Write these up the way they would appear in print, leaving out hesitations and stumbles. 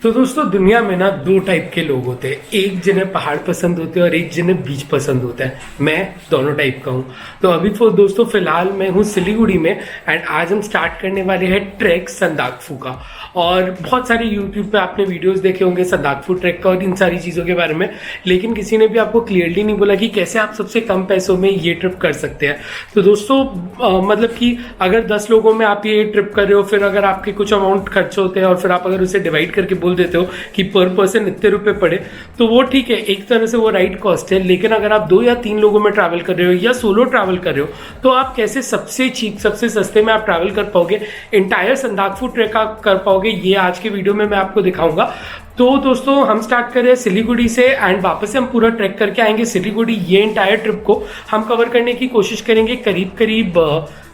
तो दोस्तों दुनिया में ना दो टाइप के लोग होते हैं, एक जिन्हें पहाड़ पसंद होते हैं और एक जिन्हें बीच पसंद होता है। मैं दोनों टाइप का हूँ। तो अभी तो दोस्तों फिलहाल मैं हूँ सिलीगुड़ी में एंड आज हम स्टार्ट करने वाले हैं ट्रैक संदाकफू का। और बहुत सारे यूट्यूब पे आपने वीडियोस देखे होंगे संदाकफू ट्रैक का और इन सारी चीज़ों के बारे में, लेकिन किसी ने भी आपको क्लियरली नहीं बोला कि कैसे आप सबसे कम पैसों में ये ट्रिप कर सकते हैं। तो दोस्तों मतलब कि अगर 10 लोगों में आप ये ट्रिप कर रहे हो, फिर अगर आपके कुछ अमाउंट खर्च होते हैं और फिर आप अगर उसे डिवाइड करके बोल देते हो कि पर पर्सन इतने रुपए पड़े, तो वो ठीक है, एक तरह से वो राइट कॉस्ट है। लेकिन अगर आप 2 या 3 लोगों में ट्रैवल कर रहे हो या सोलो ट्रैवल कर रहे हो, तो आप कैसे सबसे चीप सबसे सस्ते में आप ट्रैवल कर पाओगे, इंटायर संदाकफू ट्रैक आप कर पाओगे, ये आज के वीडियो में मैं आपको दिखाऊंगा। तो दोस्तों हम स्टार्ट कर रहे हैं सिलीगुड़ी से एंड वापस से हम पूरा ट्रैक करके आएंगे सिलीगुड़ी। ये इंटायर ट्रिप को हम कवर करने की कोशिश करेंगे करीब करीब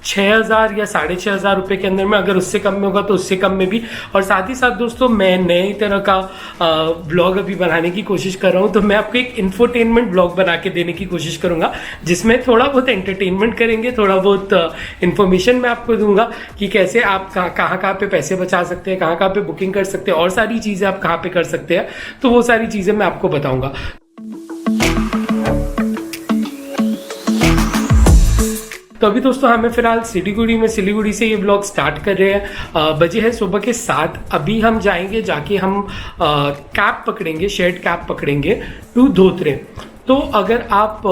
6,000 या 6,500 रुपये के अंदर में। अगर उससे कम में होगा तो उससे कम में भी। और साथ ही साथ दोस्तों मैं नई तरह का ब्लॉग अभी बनाने की कोशिश कर रहा हूँ। तो मैं आपको एक इंफोटेनमेंट ब्लॉग बना के देने की कोशिश करूँगा, जिसमें थोड़ा बहुत एंटरटेनमेंट करेंगे, थोड़ा बहुत इन्फॉर्मेशन मैं आपको दूंगा कि कैसे आप कहाँ पे पैसे बचा सकते हैं, कहाँ पे बुकिंग कर सकते हैं और सारी चीज़ें आप कहाँ पे कर सकते हैं। तो वो सारी चीज़ें मैं आपको बताऊँगा। तो अभी दोस्तों हमें फिलहाल सिलीगुड़ी से ये ब्लॉग स्टार्ट कर रहे हैं। बजे है सुबह के 7। अभी हम जाके हम कैब पकड़ेंगे, शेयर्ड कैब पकड़ेंगे टू धोत्रे। तो अगर आप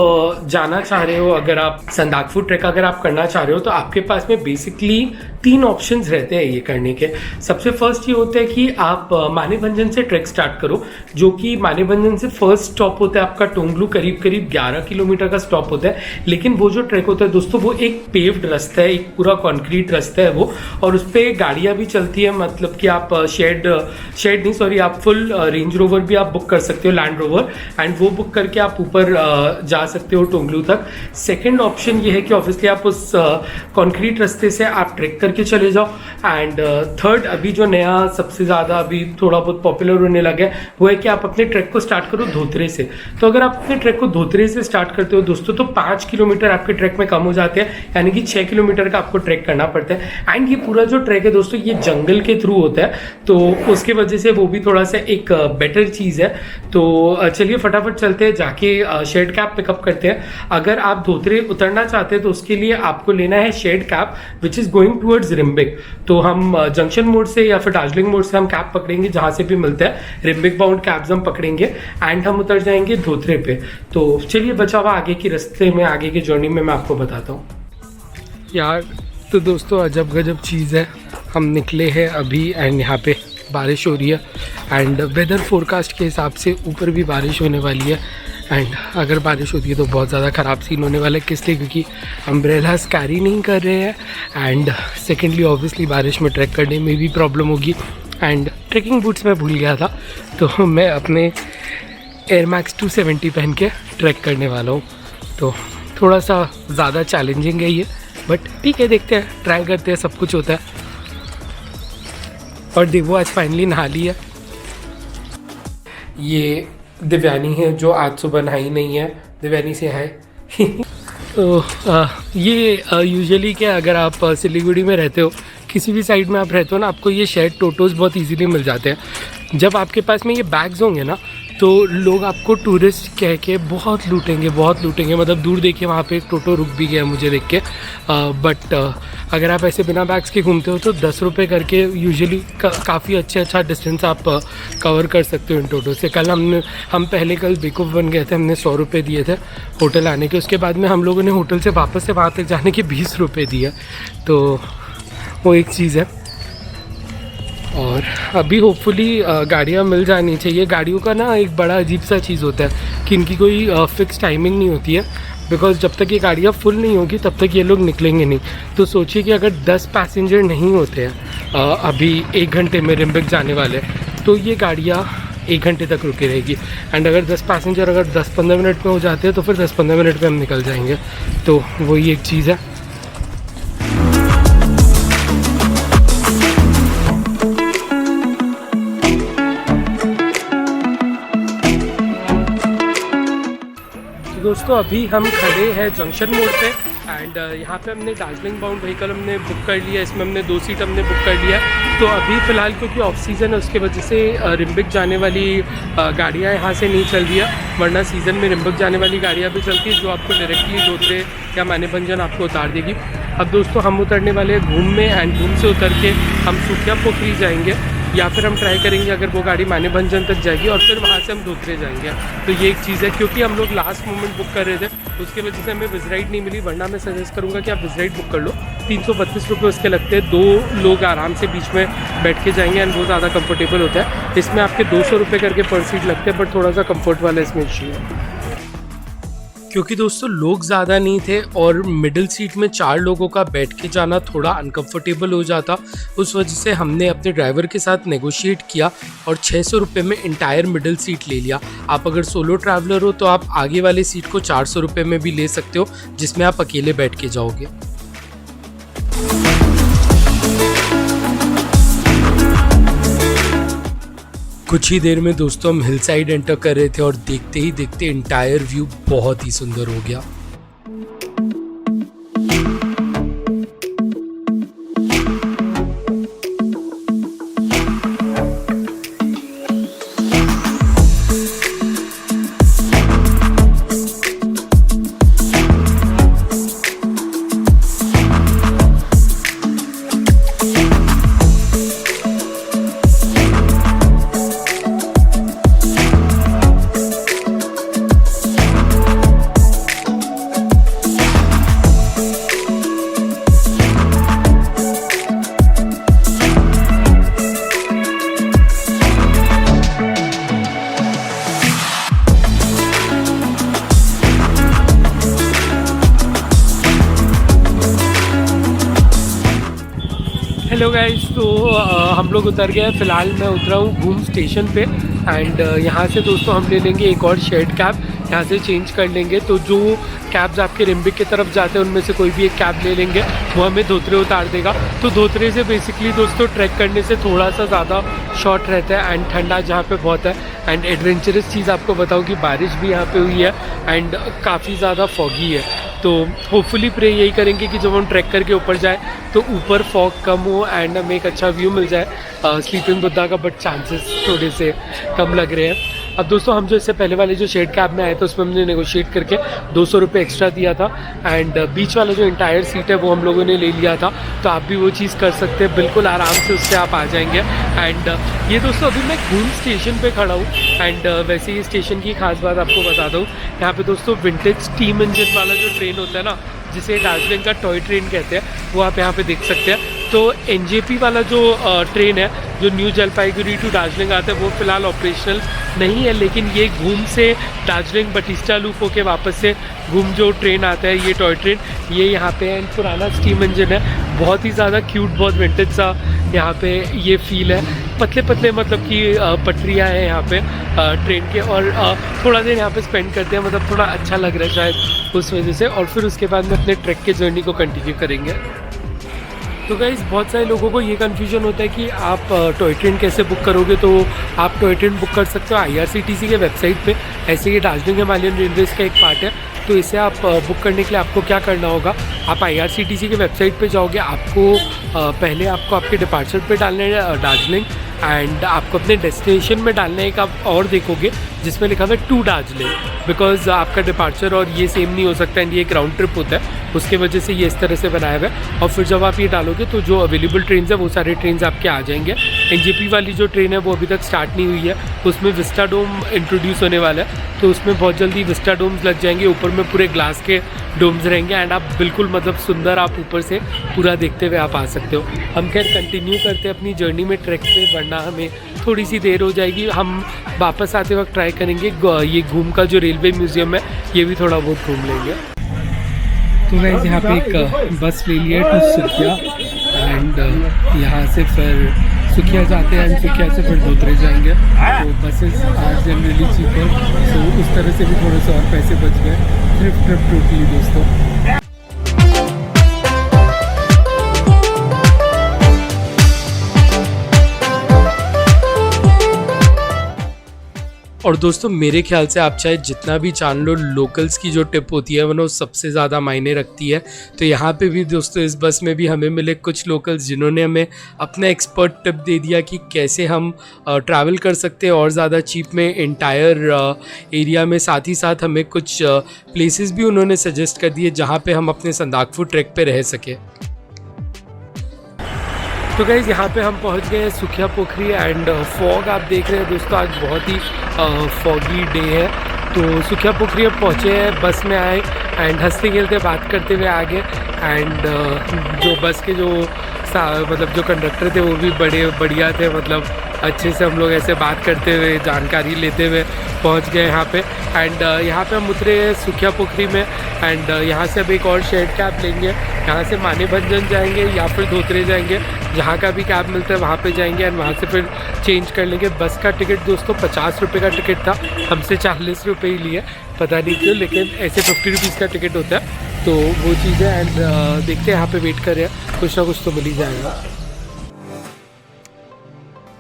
जाना चाह रहे हो, अगर आप संदाकफू ट्रैक अगर आप करना चाह रहे हो, तो आपके पास में बेसिकली 3 ऑप्शंस रहते हैं ये करने के। सबसे फर्स्ट ये होता है कि आप मानेभंजन से ट्रैक स्टार्ट करो, जो कि मानेभंजन से फर्स्ट स्टॉप होता है आपका टोंगलू, करीब 11 किलोमीटर का स्टॉप होता है। लेकिन वो जो ट्रैक होता है दोस्तों, वो एक पेव्ड रास्ता है, एक पूरा कॉन्क्रीट रास्ता है वो, और उस पर गाड़ियाँ भी चलती है। मतलब कि आप आप फुल रेंज रोवर भी आप बुक कर सकते हो, लैंड रोवर, एंड वो बुक करके आप ऊपर जा सकते हो टोंगलू तक। सेकंड ऑप्शन ये है कि ऑब्वियसली आप उस कंक्रीट रास्ते से आप ट्रैक करके चले जाओ। एंड थर्ड अभी जो नया सबसे ज़्यादा अभी थोड़ा बहुत पॉपुलर होने लगा है, वो है कि आप अपने ट्रैक को स्टार्ट करो धोत्रे से। तो अगर आप अपने ट्रैक को धोत्रे से स्टार्ट करते हो दोस्तों, तो 5 किलोमीटर आपके ट्रैक में कम हो जाते हैं, यानी कि 6 किलोमीटर का आपको ट्रैक करना पड़ता है। एंड ये पूरा जो ट्रैक है दोस्तों, ये जंगल के थ्रू होता है, तो उसके वजह से वो भी थोड़ा सा एक बेटर चीज़ है। तो चलिए फटाफट चलते हैं, जाके शेड कैब पिकअप करते हैं। अगर आप धोत्रे उतरना चाहते हैं तो उसके लिए आपको लेना है shade cab which is going towards rhombic. तो हम जंक्शन मोड से या फिर दार्जिलिंग मोड से हम कैब पकड़ेंगे, जहां से भी मिलता है रिम्बिक बाउंड कैब्स हम पकड़ेंगे एंड हम उतर जाएंगे धोत्रे पे। तो चलिए बचा हुआ आगे की रास्ते में, आगे की जर्नी में मैं आपको बताता हूँ यार। तो दोस्तों अजब गजब चीज़ है, हम निकले हैं अभी एंड यहाँ पे बारिश हो रही है एंड वेदर फोरकास्ट के हिसाब से ऊपर भी बारिश होने वाली है। एंड अगर बारिश होती है तो बहुत ज़्यादा ख़राब सीन होने वाला है। किस लिए? क्योंकि अम्ब्रेलास कैरी नहीं कर रहे हैं एंड सेकेंडली ऑब्वियसली बारिश में ट्रैक करने में भी प्रॉब्लम होगी। एंड ट्रैकिंग बूट्स मैं भूल गया था, तो मैं अपने एयर मैक्स 270 पहन के ट्रैक करने वाला हूँ। तो थोड़ा सा ज़्यादा चैलेंजिंग है ये, बट ठीक है, देखते हैं, ट्राई करते हैं, सब कुछ होता है। और देखो आज फाइनली नहा लिया। ये दिव्यानी है जो आज सुबह नहाई नहीं है। दिव्यानी से है तो ये यूजुअली क्या, अगर आप सिलीगुड़ी में रहते हो, किसी भी साइड में आप रहते हो ना, आपको ये शेड टोटोस बहुत इजीली मिल जाते हैं। जब आपके पास में ये बैग्स होंगे ना, तो लोग आपको टूरिस्ट कह के बहुत लूटेंगे। मतलब दूर देखिए वहाँ पे एक टोटो रुक भी गया मुझे देख के। बट अगर आप ऐसे बिना बैग्स के घूमते हो तो 10 रुपये करके यूजुअली काफ़ी अच्छा डिस्टेंस आप कवर कर सकते हो इन टोटो से। हम पहले कल बेवकूफ़ बन गए थे, हमने 100 रुपये दिए थे होटल आने के। उसके बाद में हम लोगों ने होटल से वापस से वहाँ तक जाने के 20 रुपये दिए। तो वो एक चीज़ है। और अभी होपफुली गाड़ियाँ मिल जानी चाहिए। गाड़ियों का ना एक बड़ा अजीब सा चीज़ होता है कि इनकी कोई फिक्स टाइमिंग नहीं होती है, बिकॉज जब तक ये गाड़ियाँ फुल नहीं होगी तब तक ये लोग निकलेंगे नहीं। तो सोचिए कि अगर 10 पैसेंजर नहीं होते हैं अभी 1 घंटे में रिम्बिक जाने वाले, तो ये गाड़ियाँ 1 घंटे तक रुकी रहेगी। एंड अगर 10 पैसेंजर अगर 10-15 मिनट में हो जाते हैं तो फिर 10-15 मिनट में हम निकल जाएंगे। तो वही एक चीज़ है। दोस्तों अभी हम खड़े हैं जंक्शन मोड़ पे एंड यहाँ पे हमने दार्जिलिंग बाउंड व्हीकल हमने बुक कर लिया, इसमें हमने 2 सीट हमने बुक कर लिया। तो अभी फ़िलहाल क्योंकि ऑफ सीज़न है उसके वजह से रिम्बिक जाने वाली गाड़ियाँ यहाँ से नहीं चल रही है, वरना सीज़न में रिम्बिक जाने वाली गाड़ियाँ भी चलती है जो आपको डायरेक्टली धोतरे या मानेभंजन आपको उतार देगी। अब दोस्तों हम उतरने वाले हैं घूम में, एंड घूम से उतर के हम सुखिया पोखरी जाएंगे, या फिर हम ट्राई करेंगे अगर वो गाड़ी मानेभंजन तक जाएगी और फिर वहाँ से हम धोतरे जाएंगे। तो ये एक चीज़ है, क्योंकि हम लोग लास्ट मोमेंट बुक कर रहे थे उसके वजह से हमें विजराइड नहीं मिली, वरना मैं सजेस्ट करूँगा कि आप विजराइड बुक कर लो। 332 रुपये उसके लगते हैं, 2 लोग आराम से बीच में बैठ के जाएंगे एंड वो ज़्यादा कंफर्टेबल होता है। इसमें आपके 200 रुपये करके पर सीट लगते हैं, बट थोड़ा सा कम्फर्ट वाला इसमें इशू है। क्योंकि दोस्तों लोग ज़्यादा नहीं थे और मिडिल सीट में 4 लोगों का बैठ के जाना थोड़ा अनकंफर्टेबल हो जाता, उस वजह से हमने अपने ड्राइवर के साथ नेगोशिएट किया और 600 रुपये में इंटायर मिडिल सीट ले लिया। आप अगर सोलो ट्रैवलर हो तो आप आगे वाले सीट को 400 रुपये में भी ले सकते हो, जिसमें आप अकेले बैठ के जाओगे। कुछ ही देर में दोस्तों हम हिल साइड एंटर कर रहे थे और देखते ही देखते इंटायर व्यू बहुत ही सुंदर हो गया। हेलो गाइस, तो हम लोग उतर गए हैं। फ़िलहाल मैं उतरा हूँ घूम स्टेशन पे, एंड यहाँ से दोस्तों हम ले लेंगे एक और शेयर्ड कैब, यहाँ से चेंज कर लेंगे। तो जो कैब्स आपके रिम्बिक की तरफ जाते हैं उनमें से कोई भी एक कैब ले लेंगे, वो हमें धोतरे उतार देगा। तो धोतरे से बेसिकली दोस्तों ट्रैक करने से थोड़ा सा ज़्यादा शॉर्ट रहता है एंड ठंडा जहाँ पे बहुत है। एंड एडवेंचरस चीज़ आपको बताऊँ कि बारिश भी यहाँ पे हुई है एंड काफ़ी ज़्यादा फॉगी है। तो होपफुली प्रे यही करेंगे कि जब हम ट्रैक करके ऊपर जाए तो ऊपर फॉग कम हो एंड हमें एक अच्छा व्यू मिल जाए स्लीपिंग बुद्धा का, बट चांसेस थोड़े से कम लग रहे हैं। अब दोस्तों हम जो इससे पहले वाले जो शेड कैब में आए थे उसमें हमने नेगोशिएट करके 200 रुपये एक्स्ट्रा दिया था, एंड बीच वाला जो इंटायर सीट है वो हम लोगों ने ले लिया था। तो आप भी वो चीज़ कर सकते हैं, बिल्कुल आराम से उससे आप आ जाएंगे। एंड ये दोस्तों अभी मैं घूम स्टेशन पे खड़ा हूँ, एंड वैसे ही स्टेशन की खास बात आपको बता दूँ, यहाँ पे दोस्तों विंटेज स्टीम इंजन वाला जो ट्रेन होता है ना, जिसे दार्जिलिंग का टॉय ट्रेन कहते हैं, वो आप यहाँ पे देख सकते हैं। तो एनजेपी वाला जो ट्रेन है जो न्यू जलपाईगुड़ी टू दार्जिलिंग आता है वो फ़िलहाल ऑपरेशनल नहीं है, लेकिन ये घूम से दार्जिलिंग बटिस्टा लूप होके वापस से घूम जो ट्रेन आता है, ये टॉय ट्रेन, ये यहाँ पे है। पुराना स्टीम इंजन है, बहुत ही ज़्यादा क्यूट, बहुत विंटेज सा यहाँ पे ये फील है। पतले पतले मतलब कि पटरियाँ हैं यहाँ पे ट्रेन के, और थोड़ा देर यहाँ पे स्पेंड करते हैं, मतलब थोड़ा अच्छा लग रहा है शायद उस वजह से। और फिर उसके बाद में अपने ट्रैक के जर्नी को कंटिन्यू करेंगे। तो गाइस बहुत सारे लोगों को ये कन्फ्यूजन होता है कि आप टॉय ट्रेन कैसे बुक करोगे। तो आप टॉय ट्रेन बुक कर सकते हो IRCTC के वेबसाइट पे। ऐसे ये दार्जिलिंग हिमालयन रेलवेज़ का एक पार्ट है। तो इसे आप बुक करने के लिए आपको क्या करना होगा, आप IRCTC के वेबसाइट पे जाओगे, आपको पहले आपको आपके डिपार्चर पे डालना है दार्जिलिंग, एंड आपको अपने डेस्टिनेशन में डालना है एक आप और देखोगे जिसमें लिखा हुआ है टू दार्जिलिंग, बिकॉज आपका डिपार्चर और ये सेम नहीं हो सकता, एंड ये एक राउंड ट्रिप होता है, उसके वजह से ये इस तरह से बनाया हुआ है। और फिर जब आप ये डालोगे तो जो अवेलेबल ट्रेन है वो सारे ट्रेन आपके आ जाएंगे। NJP वाली जो ट्रेन है वो अभी तक स्टार्ट नहीं हुई है, उसमें विस्टा डोम इंट्रोड्यूस होने वाला है, तो उसमें बहुत जल्दी विस्टा डोम्स लग जाएंगे, ऊपर में पूरे ग्लास के डोम्स रहेंगे, एंड आप बिल्कुल मतलब सुंदर आप ऊपर से पूरा देखते हुए आप आ सकते हो। हम खैर कंटिन्यू करते हैं अपनी जर्नी में ट्रैक पे, वरना हमें थोड़ी सी देर हो जाएगी। हम वापस आते वक्त ट्राई करेंगे ये घूम का जो रेलवे म्यूज़ियम है ये भी थोड़ा बहुत घूम लेंगे। तो गाइस यहाँ पे एक बस ले लिया है टू सुखिया, एंड यहाँ से फिर सुखिया जाते हैं, एंड सुखिया से फिर धोतरे जाएंगे। तो बसेस आर जनरली चीपर, तो उस तरह से भी थोड़े से और पैसे बच गए। ट्रिप टोटली दोस्तों। और दोस्तों मेरे ख्याल से आप चाहे जितना भी जान लो, लोकल्स की जो टिप होती है वो सबसे ज़्यादा मायने रखती है। तो यहाँ पे भी दोस्तों इस बस में भी हमें मिले कुछ लोकल्स जिन्होंने हमें अपना एक्सपर्ट टिप दे दिया कि कैसे हम ट्रैवल कर सकते हैं और ज़्यादा चीप में इंटायर एरिया में। साथ ही साथ हमें कुछ प्लेसेस भी उन्होंने सजेस्ट कर दिए जहाँ पे हम अपने संदाकफू ट्रैक पे रह सके। तो गाइज़ यहाँ पे हम पहुँच गए सुखिया पोखरी एंड फॉग आप देख रहे हैं दोस्तों, आज बहुत ही फॉगी डे है। तो सुखिया पोखरी अब पहुँचे हैं, बस में आए एंड हंसते खेलते बात करते हुए आगे। एंड जो बस के जो मतलब जो कंडक्टर थे वो भी बड़े बढ़िया थे, मतलब अच्छे से हम लोग ऐसे बात करते हुए जानकारी लेते हुए पहुंच गए यहाँ पे। एंड यहाँ पे हम उतरे सुखिया पोखरी में एंड यहाँ से अब एक और शेयर्ड कैब लेंगे, यहाँ से माने भंजन जाएंगे या फिर धोतरे जाएंगे, जहाँ का भी कैब मिलता है वहाँ पे जाएंगे एंड वहाँ से फिर चेंज कर लेंगे। बस का टिकट दोस्तों 50 रुपये का टिकट था, हमसे 40 रुपये ही लिए, पता नहीं क्यों, लेकिन ऐसे 50 रुपीज़ का टिकट होता है तो वो चीज़ है। एंड देखते हैं यहाँ पे वेट कर रहे हैं, कुछ ना कुछ तो मिल ही जाएगा।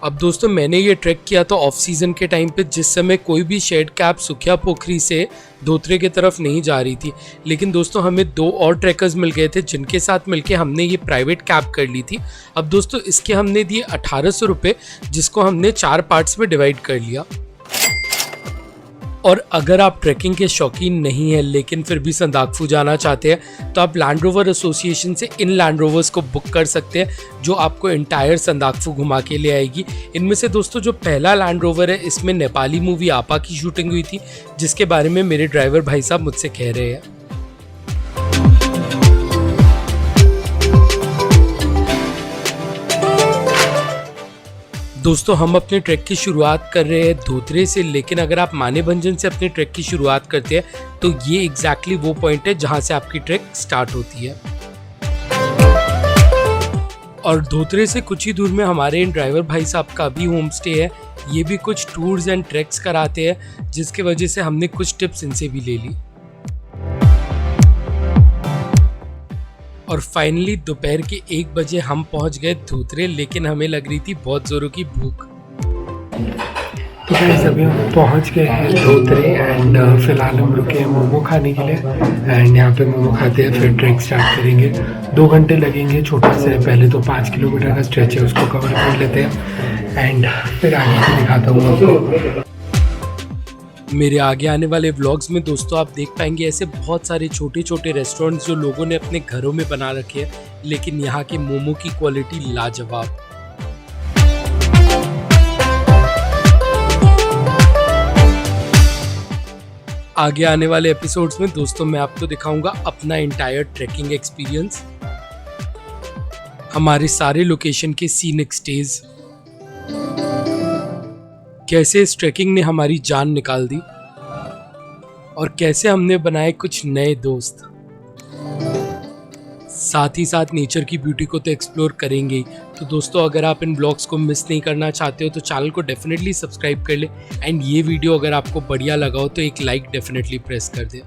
अब दोस्तों मैंने ये ट्रैक किया तो ऑफ सीज़न के टाइम पे, जिस समय कोई भी शेड कैब सुखिया पोखरी से धोतरे की तरफ नहीं जा रही थी। लेकिन दोस्तों हमें 2 और ट्रैकर्स मिल गए थे जिनके साथ मिलके हमने ये प्राइवेट कैब कर ली थी। अब दोस्तों इसके हमने दिए 1800 रुपये, जिसको हमने 4 पार्ट्स में डिवाइड कर लिया। और अगर आप ट्रैकिंग के शौकीन नहीं हैं लेकिन फिर भी संदाकफू जाना चाहते हैं तो आप लैंड रोवर एसोसिएशन से इन लैंड रोवर्स को बुक कर सकते हैं जो आपको इंटायर संदाकफू घुमा के ले आएगी। इनमें से दोस्तों जो पहला लैंड रोवर है इसमें नेपाली मूवी आपा की शूटिंग हुई थी, जिसके बारे में मेरे ड्राइवर भाई साहब मुझसे कह रहे हैं। दोस्तों हम अपने ट्रैक की शुरुआत कर रहे हैं धोतरे से, लेकिन अगर आप माने भंजन से अपने ट्रैक की शुरुआत करते हैं तो ये एग्जैक्टली वो पॉइंट है जहां से आपकी ट्रैक स्टार्ट होती है। और धोतरे से कुछ ही दूर में हमारे इन ड्राइवर भाई साहब का भी होम स्टे है। ये भी कुछ टूर्स एंड ट्रैक्स कराते हैं, जिसकी वजह से हमने कुछ टिप्स इनसे भी ले ली। और फाइनली दोपहर के 1 बजे हम पहुंच गए धोतरे, लेकिन हमें लग रही थी बहुत जोरों की भूख। तो गाइस अभी हम पहुंच गए हैं धोतरे एंड फिलहाल हम रुके हैं मोमो खाने के लिए एंड यहाँ पे मोमो खाते हैं फिर ट्रैक स्टार्ट करेंगे। 2 घंटे लगेंगे, छोटा सा पहले तो 5 किलोमीटर का स्ट्रेच है उसको कवर कर लेते हैं एंड फिर आगे से दिखाता हूँ आपको। मेरे आगे आने वाले व्लॉग्स में दोस्तों आप देख पाएंगे ऐसे बहुत सारे छोटे छोटे रेस्टोरेंट्स जो लोगों ने अपने घरों में बना रखे हैं, लेकिन यहाँ के मोमो की क्वालिटी लाजवाब। आगे आने वाले एपिसोड्स में दोस्तों मैं आपको दिखाऊंगा अपना इंटायर ट्रैकिंग एक्सपीरियंस, हमारे सारे लोकेशन के सीनिक स्टेज, कैसे इस ट्रैकिंग ने हमारी जान निकाल दी और कैसे हमने बनाए कुछ नए दोस्त। साथ ही साथ नेचर की ब्यूटी को तो एक्सप्लोर करेंगे ही। तो दोस्तों अगर आप इन ब्लॉग्स को मिस नहीं करना चाहते हो तो चैनल को डेफिनेटली सब्सक्राइब कर ले एंड ये वीडियो अगर आपको बढ़िया लगा हो तो एक लाइक डेफिनेटली प्रेस कर दे।